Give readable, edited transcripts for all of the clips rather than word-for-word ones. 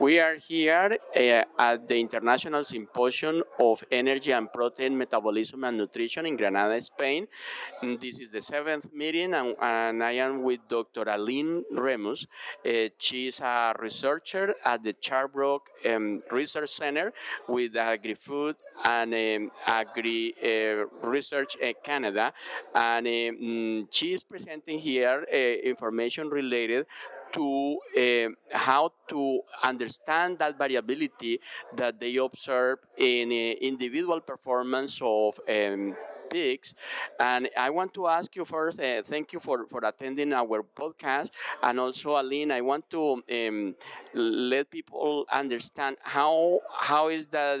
We are here at the International Symposium of Energy and Protein Metabolism and Nutrition in Granada, Spain. And this is the seventh meeting, and I am with Dr. Aline Remus. She is a researcher at the Charbrook Research Center with Agri-Food and Agri-Research Canada. And she is presenting here information related to how to understand that variability that they observe in individual performance of pigs. And I want to ask you first, thank you for attending our podcast. And also, Aline, I want to let people understand how is that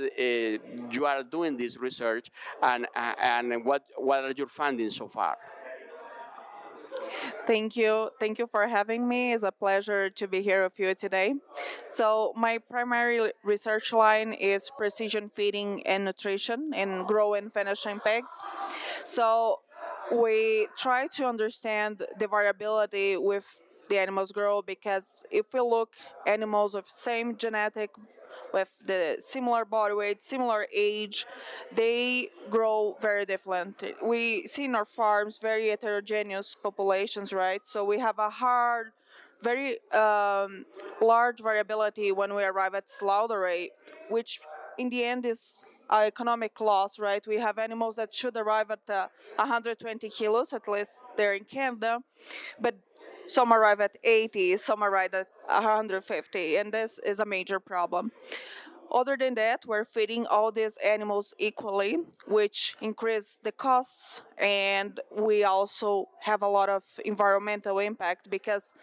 you are doing this research, and what are your findings so far? Thank you. Thank you for having me. It's a pleasure to be here with you today. So, my primary research line is precision feeding and nutrition in grow and finishing pigs. So, we try to understand the variability with the animals grow, because if we look animals of same genetic, with the similar body weight, similar age, they grow very different. We see in our farms very heterogeneous populations, right? So we have a very large variability when we arrive at slaughter rate, which in the end is economic loss, right? We have animals that should arrive at 120 kilos, at least they're in Canada, but some arrive at 80, some arrive at 150, and this is a major problem. Other than that, we're feeding all these animals equally, which increase the costs, and we also have a lot of environmental impact because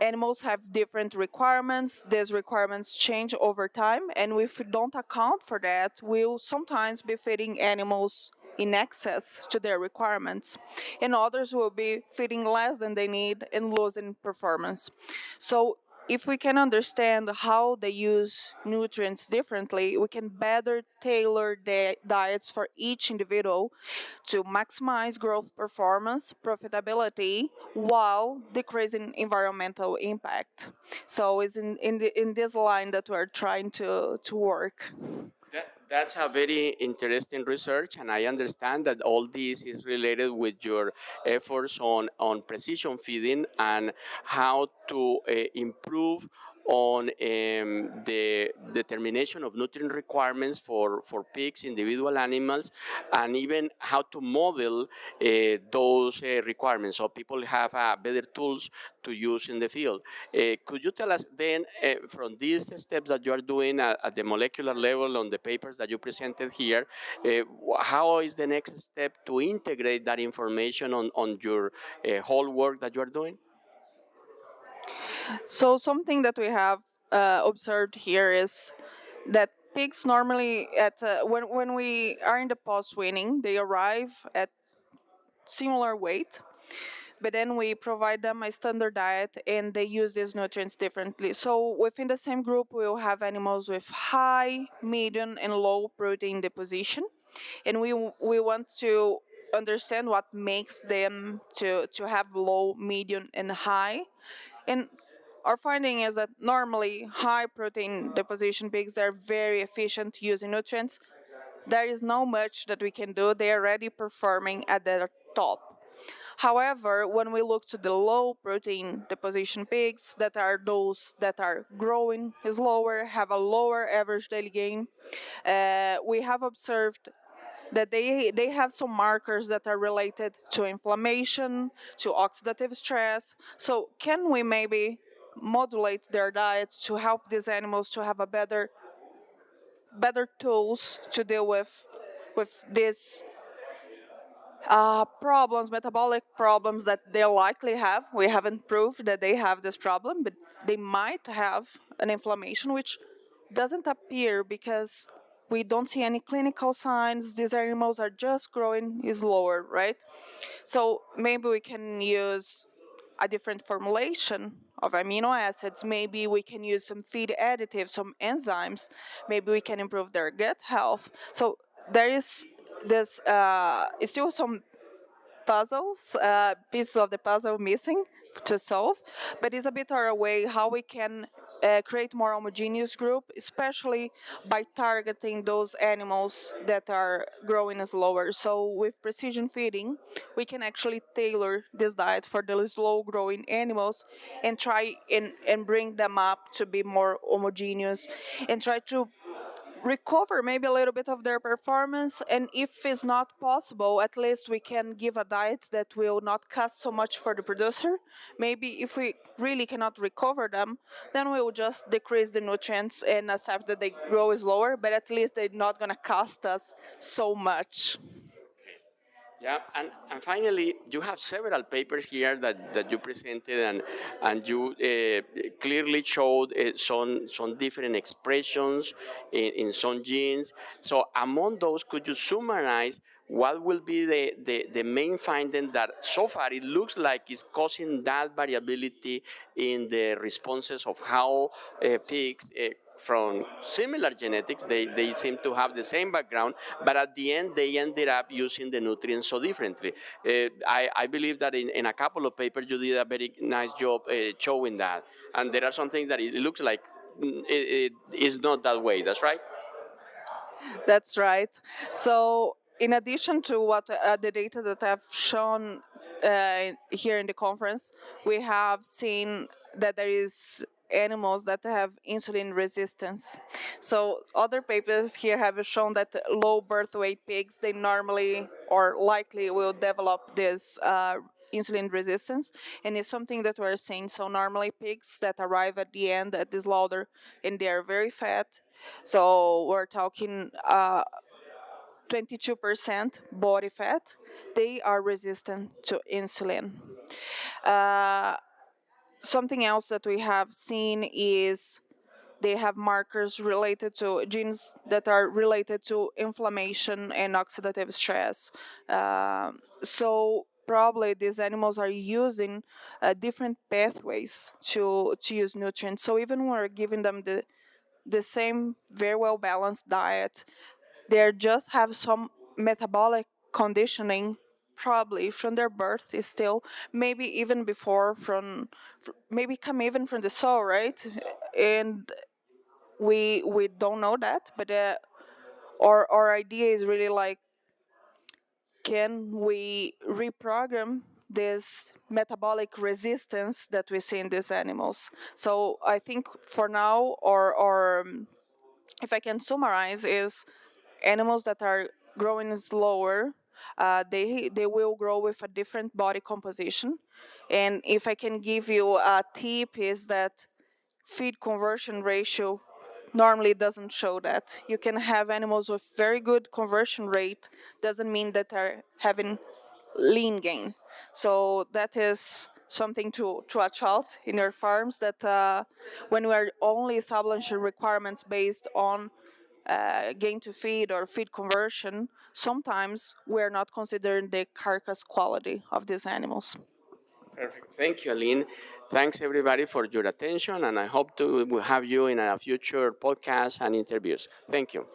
animals have different requirements. These requirements change over time, and if we don't account for that, we'll sometimes be feeding animals in excess to their requirements, and others will be feeding less than they need and losing performance. So if we can understand how they use nutrients differently, we can better tailor the diets for each individual to maximize growth performance, profitability, while decreasing environmental impact. So it's in this line that we're trying to work. That's a very interesting research, and I understand that all this is related with your efforts on precision feeding and how to improve on the determination of nutrient requirements for pigs, individual animals, and even how to model those requirements so people have better tools to use in the field. Could you tell us then, from these steps that you are doing at the molecular level on the papers that you presented here, how is the next step to integrate that information on your whole work that you are doing? So something that we have observed here is that pigs normally when we are in the post weaning, they arrive at similar weight, but then we provide them a standard diet and they use these nutrients differently. So within the same group, we'll have animals with high, medium, and low protein deposition, and we want to understand what makes them to have low, medium, and high. And our finding is that normally high protein deposition pigs are very efficient using nutrients. There is no much that we can do. They are already performing at their top. However, when we look to the low protein deposition pigs, that are those that are growing slower, have a lower average daily gain, we have observed that they have some markers that are related to inflammation, to oxidative stress. So can we maybe modulate their diets to help these animals to have a better tools to deal with these problems, metabolic problems that they likely have. We haven't proved that they have this problem, but they might have an inflammation which doesn't appear because we don't see any clinical signs. These animals are just growing slower, right? So maybe we can use a different formulation of amino acids. Maybe we can use some feed additives, some enzymes. Maybe we can improve their gut health. So there is this still some pieces of the puzzle missing to solve, but it's a bit our way how we can create more homogeneous group, especially by targeting those animals that are growing slower. So with precision feeding, we can actually tailor this diet for the slow growing animals and try and bring them up to be more homogeneous and try to recover maybe a little bit of their performance. And if it's not possible, at least we can give a diet that will not cost so much for the producer. Maybe if we really cannot recover them, then we will just decrease the nutrients and accept that they grow slower, but at least they're not going to cost us so much. Yeah, and finally, you have several papers here that you presented, and you clearly showed some different expressions in some genes. So, among those, could you summarize what will be the main finding that so far it looks like is causing that variability in the responses of how pigs from similar genetics, they seem to have the same background, but at the end they ended up using the nutrients so differently. I believe that in a couple of papers you did a very nice job showing that, and there are some things that it looks like it is not that way. That's right. That's right. So, in addition to what the data that I've shown here in the conference, we have seen that there is animals that have insulin resistance. So, other papers here have shown that low birth weight pigs they normally or likely will develop this. Insulin resistance, and it's something that we're seeing. So normally pigs that arrive at the end at the slaughter and they are very fat, so we're talking 22% body fat, they are resistant to insulin. Uh, Something else that we have seen is they have markers related to genes that are related to inflammation and oxidative stress. So probably these animals are using different pathways to use nutrients. So even when we're giving them the same very well balanced diet, they just have some metabolic conditioning probably from their birth is still maybe even before maybe come even from the soul, right? And we don't know that, but our idea is really like, can we reprogram this metabolic resistance that we see in these animals? So I think for now, or if I can summarize, is animals that are growing slower, they will grow with a different body composition. And if I can give you a tip, is that feed conversion ratio normally doesn't show that. You can have animals with very good conversion rate, doesn't mean that they're having lean gain. So that is something to watch out in your farms, that when we are only establishing requirements based on gain to feed or feed conversion, sometimes we're not considering the carcass quality of these animals. Perfect. Thank you, Aline. Thanks everybody for your attention, and I hope to have you in a future podcast and interviews. Thank you.